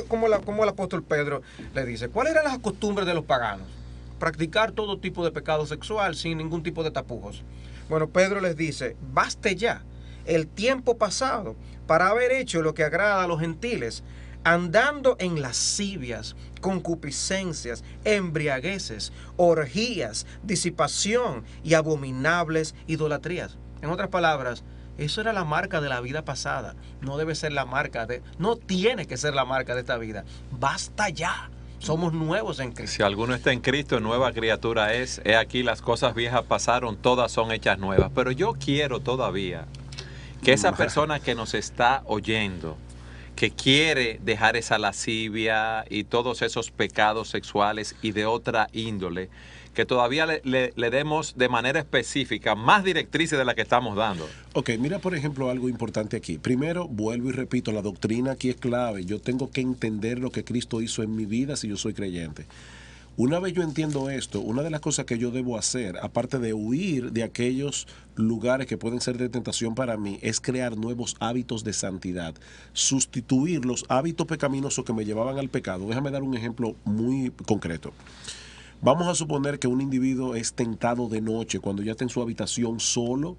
Como el apóstol Pedro le dice, ¿cuáles eran las costumbres de los paganos? Practicar todo tipo de pecado sexual sin ningún tipo de tapujos. Bueno, Pedro les dice, baste ya el tiempo pasado para haber hecho lo que agrada a los gentiles, andando en lascivias, concupiscencias, embriagueces, orgías, disipación y abominables idolatrías. En otras palabras, eso era la marca de la vida pasada. No debe ser la marca no tiene que ser la marca de esta vida. Basta ya. Somos nuevos en Cristo. Si alguno está en Cristo, nueva criatura es. He aquí las cosas viejas pasaron, todas son hechas nuevas. Pero yo quiero todavía que esa persona que nos está oyendo, que quiere dejar esa lascivia y todos esos pecados sexuales y de otra índole, que todavía le demos de manera específica más directrices de las que estamos dando. Ok, mira por ejemplo algo importante aquí. Primero, vuelvo y repito, la doctrina aquí es clave. Yo tengo que entender lo que Cristo hizo en mi vida si yo soy creyente. Una vez yo entiendo esto, una de las cosas que yo debo hacer, aparte de huir de aquellos lugares que pueden ser de tentación para mí, es crear nuevos hábitos de santidad. Sustituir los hábitos pecaminosos que me llevaban al pecado. Déjame dar un ejemplo muy concreto. Vamos a suponer que un individuo es tentado de noche, cuando ya está en su habitación solo,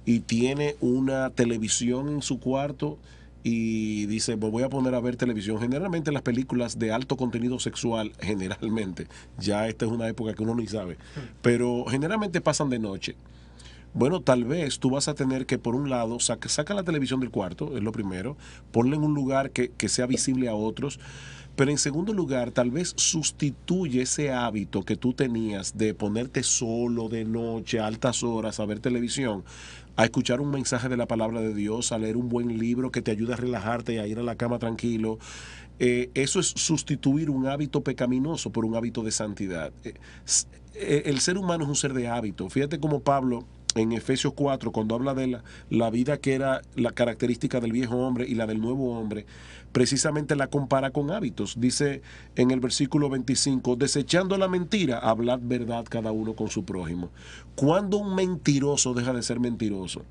y tiene una televisión en su cuarto y dice, pues voy a poner a ver televisión. Generalmente las películas de alto contenido sexual, generalmente, ya esta es una época que uno ni sabe, pero generalmente pasan de noche. Bueno, tal vez tú vas a tener que, por un lado, saca la televisión del cuarto, es lo primero, ponla en un lugar que sea visible a otros, pero en segundo lugar, tal vez sustituye ese hábito que tú tenías de ponerte solo de noche, a altas horas, a ver televisión, a escuchar un mensaje de la palabra de Dios, a leer un buen libro que te ayude a relajarte y a ir a la cama tranquilo. Eso es sustituir un hábito pecaminoso por un hábito de santidad. El ser humano es un ser de hábito. Fíjate cómo Pablo en Efesios 4, cuando habla de la vida que era la característica del viejo hombre y la del nuevo hombre, precisamente la compara con hábitos. Dice en el versículo 25, desechando la mentira, hablad verdad cada uno con su prójimo. ¿Cuándo un mentiroso deja de ser mentiroso?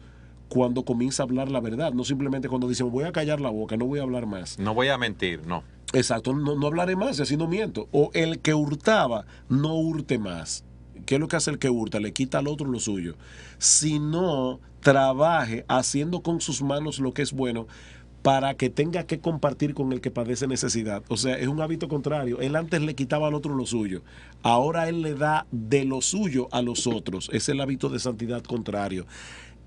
Cuando comienza a hablar la verdad, no simplemente cuando dice voy a callar la boca, no voy a hablar más. No voy a mentir, no. Exacto, no hablaré más y así no miento. O el que hurtaba, no hurte más. ¿Qué es lo que hace el que hurta? Le quita al otro lo suyo. Sino trabaje haciendo con sus manos lo que es bueno para que tenga que compartir con el que padece necesidad. O sea, es un hábito contrario. Él antes le quitaba al otro lo suyo. Ahora él le da de lo suyo a los otros. Es el hábito de santidad contrario.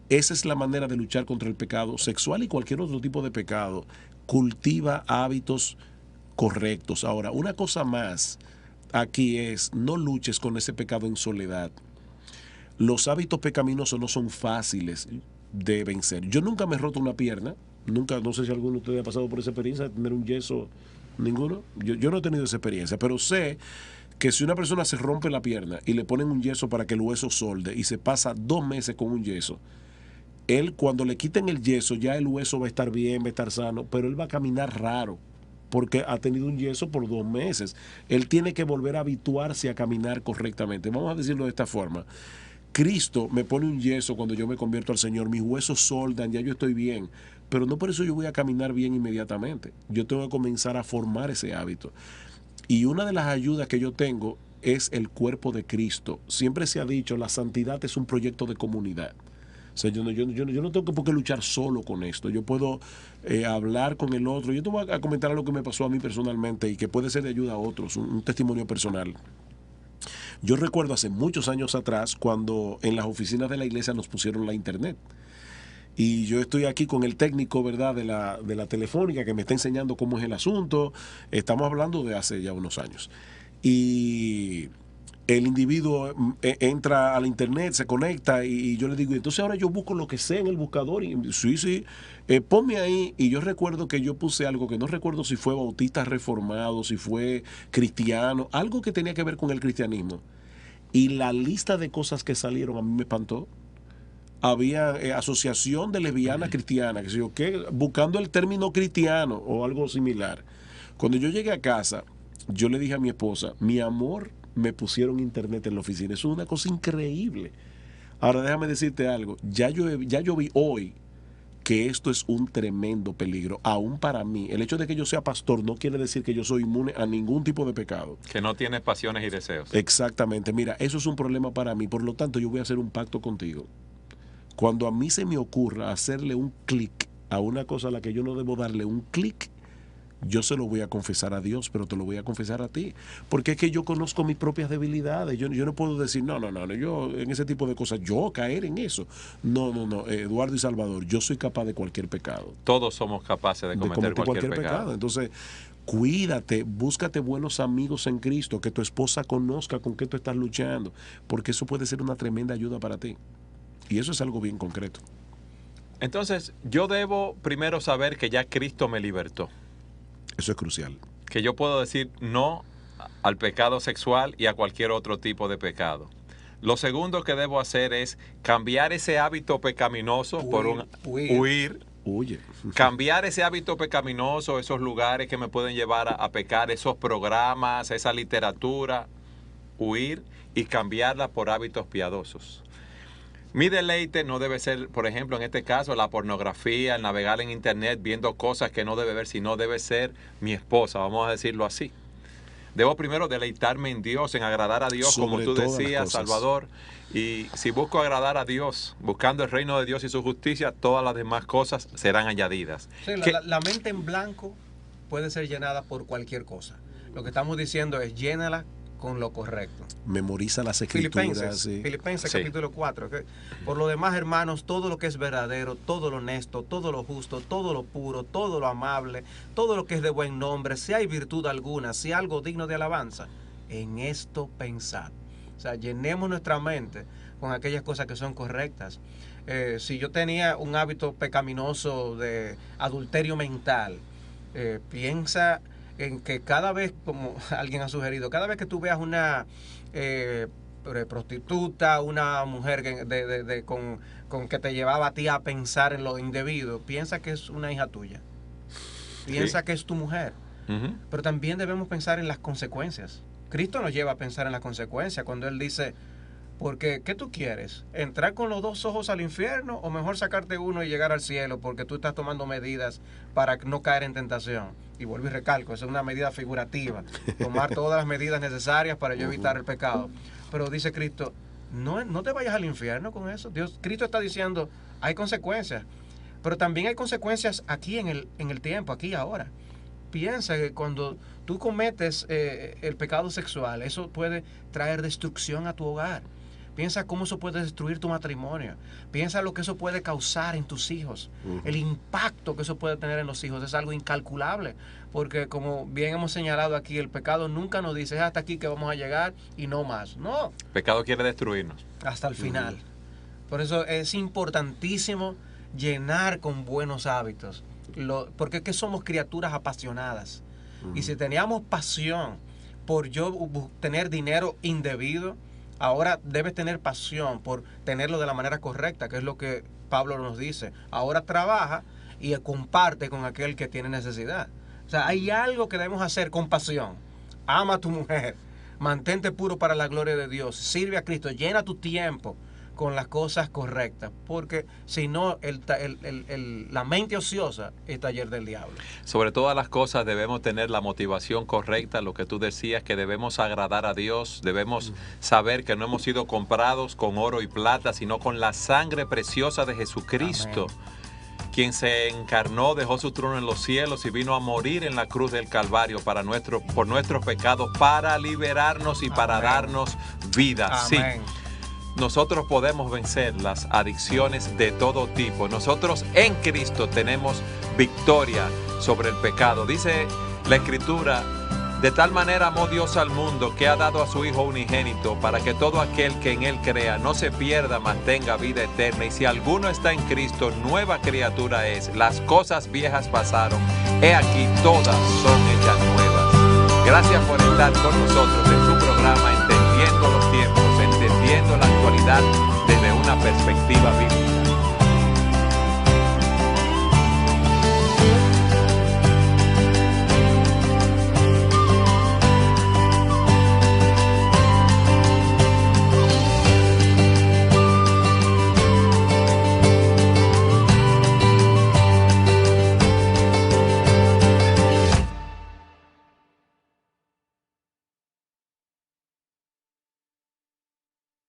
Esa es la manera de luchar contra el pecado sexual y cualquier otro tipo de pecado. Cultiva hábitos correctos. Ahora, una cosa más aquí es, no luches con ese pecado en soledad. Los hábitos pecaminosos no son fáciles de vencer. Yo nunca me he roto una pierna, nunca, no sé si alguno de ustedes ha pasado por esa experiencia de tener un yeso, ninguno. Yo no he tenido esa experiencia, pero sé que si una persona se rompe la pierna y le ponen un yeso para que el hueso solde y se pasa 2 meses con un yeso, él cuando le quiten el yeso ya el hueso va a estar bien, va a estar sano, pero él va a caminar raro porque ha tenido un yeso por 2 meses. Él tiene que volver a habituarse a caminar correctamente. Vamos a decirlo de esta forma. Cristo me pone un yeso cuando yo me convierto al Señor. Mis huesos soldan, ya yo estoy bien. Pero no por eso yo voy a caminar bien inmediatamente. Yo tengo que comenzar a formar ese hábito. Y una de las ayudas que yo tengo es el cuerpo de Cristo. Siempre se ha dicho, la santidad es un proyecto de comunidad. O sea, yo no tengo por qué luchar solo con esto. Yo puedo hablar con el otro. Yo te voy a comentar algo que me pasó a mí personalmente y que puede ser de ayuda a otros, un testimonio personal. Yo recuerdo hace muchos años atrás cuando en las oficinas de la iglesia nos pusieron la internet. Y yo estoy aquí con el técnico, ¿verdad?, de la telefónica que me está enseñando cómo es el asunto. Estamos hablando de hace ya unos años. Y el individuo entra a la internet, se conecta y yo le digo, entonces ahora yo busco lo que sea en el buscador y sí, ponme ahí. Y yo recuerdo que yo puse algo que no recuerdo si fue bautista reformado, si fue cristiano, algo que tenía que ver con el cristianismo. Y la lista de cosas que salieron a mí me espantó. Había asociación de lesbianas cristianas, que sé yo qué, buscando el término cristiano o algo similar. Cuando yo llegué a casa, yo le dije a mi esposa, mi amor, me pusieron internet en la oficina. Eso es una cosa increíble. Ahora déjame decirte algo. Ya yo vi hoy que esto es un tremendo peligro, aún para mí. El hecho de que yo sea pastor no quiere decir que yo soy inmune a ningún tipo de pecado. Que no tienes pasiones y deseos. Exactamente. Mira, eso es un problema para mí. Por lo tanto, yo voy a hacer un pacto contigo. Cuando a mí se me ocurra hacerle un clic a una cosa a la que yo no debo darle un clic, yo se lo voy a confesar a Dios, pero te lo voy a confesar a ti. Porque es que yo conozco mis propias debilidades. Yo no puedo decir, no, yo en ese tipo de cosas, yo caer en eso. No, Eduardo y Salvador, yo soy capaz de cualquier pecado. Todos somos capaces de cometer cualquier pecado. Entonces, cuídate, búscate buenos amigos en Cristo, que tu esposa conozca con qué tú estás luchando, porque eso puede ser una tremenda ayuda para ti. Y eso es algo bien concreto. Entonces, yo debo primero saber que ya Cristo me libertó. Eso es crucial. Que yo puedo decir no al pecado sexual y a cualquier otro tipo de pecado. Lo segundo que debo hacer es cambiar ese hábito pecaminoso por un huir. Huye. Cambiar ese hábito pecaminoso, esos lugares que me pueden llevar a pecar, esos programas, esa literatura, huir y cambiarla por hábitos piadosos. Mi deleite no debe ser, por ejemplo, en este caso, la pornografía, el navegar en internet viendo cosas que no debe ver, sino debe ser mi esposa, vamos a decirlo así. Debo primero deleitarme en Dios, en agradar a Dios, como Sobre tú todas las decías, cosas. Salvador. Y si busco agradar a Dios, buscando el reino de Dios y su justicia, todas las demás cosas serán añadidas. Sí, ¿Qué- la mente en blanco puede ser llenada por cualquier cosa. Lo que estamos diciendo es llénala con lo correcto. Memoriza las escrituras. Filipenses, Sí. Filipenses Sí. capítulo 4. Por lo demás, hermanos, todo lo que es verdadero, todo lo honesto, todo lo justo, todo lo puro, todo lo amable, todo lo que es de buen nombre, si hay virtud alguna, si hay algo digno de alabanza, en esto pensad. O sea, llenemos nuestra mente con aquellas cosas que son correctas. Si yo tenía un hábito pecaminoso de adulterio mental, piensa en que cada vez, como alguien ha sugerido, cada vez que tú veas una prostituta, una mujer con que te llevaba a ti a pensar en lo indebido, piensa que es una hija tuya. Piensa Sí. que es tu mujer. Ujú. Pero también debemos pensar en las consecuencias. Cristo nos lleva a pensar en las consecuencias cuando Él dice, porque ¿qué tú quieres? ¿Entrar con los dos ojos al infierno o mejor sacarte uno y llegar al cielo porque tú estás tomando medidas para no caer en tentación? Y vuelvo y recalco, esa es una medida figurativa, tomar todas las medidas necesarias para yo evitar el pecado. Pero dice Cristo, no te vayas al infierno con eso. Cristo está diciendo, hay consecuencias, pero también hay consecuencias aquí en el tiempo, aquí y ahora. Piensa que cuando tú cometes el pecado sexual, eso puede traer destrucción a tu hogar. Piensa cómo eso puede destruir tu matrimonio. Piensa lo que eso puede causar en tus hijos. El impacto que eso puede tener en los hijos es algo incalculable. Porque como bien hemos señalado aquí, el pecado nunca nos dice, hasta aquí que vamos a llegar y no más. No, El pecado quiere destruirnos. hasta el final. Por eso es importantísimo llenar con buenos hábitos. Porque es que somos criaturas apasionadas. Y si teníamos pasión por yo tener dinero indebido, ahora debes tener pasión por tenerlo de la manera correcta, que es lo que Pablo nos dice. Ahora trabaja y comparte con aquel que tiene necesidad. O sea, hay algo que debemos hacer con pasión. Ama a tu mujer, mantente puro para la gloria de Dios, sirve a Cristo, llena tu tiempo con las cosas correctas, porque si no, la mente ociosa es taller del diablo. Sobre todas las cosas debemos tener la motivación correcta, lo que tú decías, que debemos agradar a Dios, debemos saber que no hemos sido comprados con oro y plata, sino con la sangre preciosa de Jesucristo, quien se encarnó, dejó su trono en los cielos y vino a morir en la cruz del Calvario por nuestros pecados, para liberarnos y para darnos vida. Amén. Sí. Nosotros podemos vencer las adicciones de todo tipo. Nosotros en Cristo tenemos victoria sobre el pecado. Dice la Escritura, de tal manera amó Dios al mundo que ha dado a su Hijo unigénito para que todo aquel que en Él crea no se pierda, mas tenga vida eterna. Y si alguno está en Cristo, nueva criatura es. Las cosas viejas pasaron. He aquí, todas son hechas nuevas. Gracias por estar con nosotros en su programa Entendiendo los Tiempos, entendiendo la actualidad desde una perspectiva bíblica.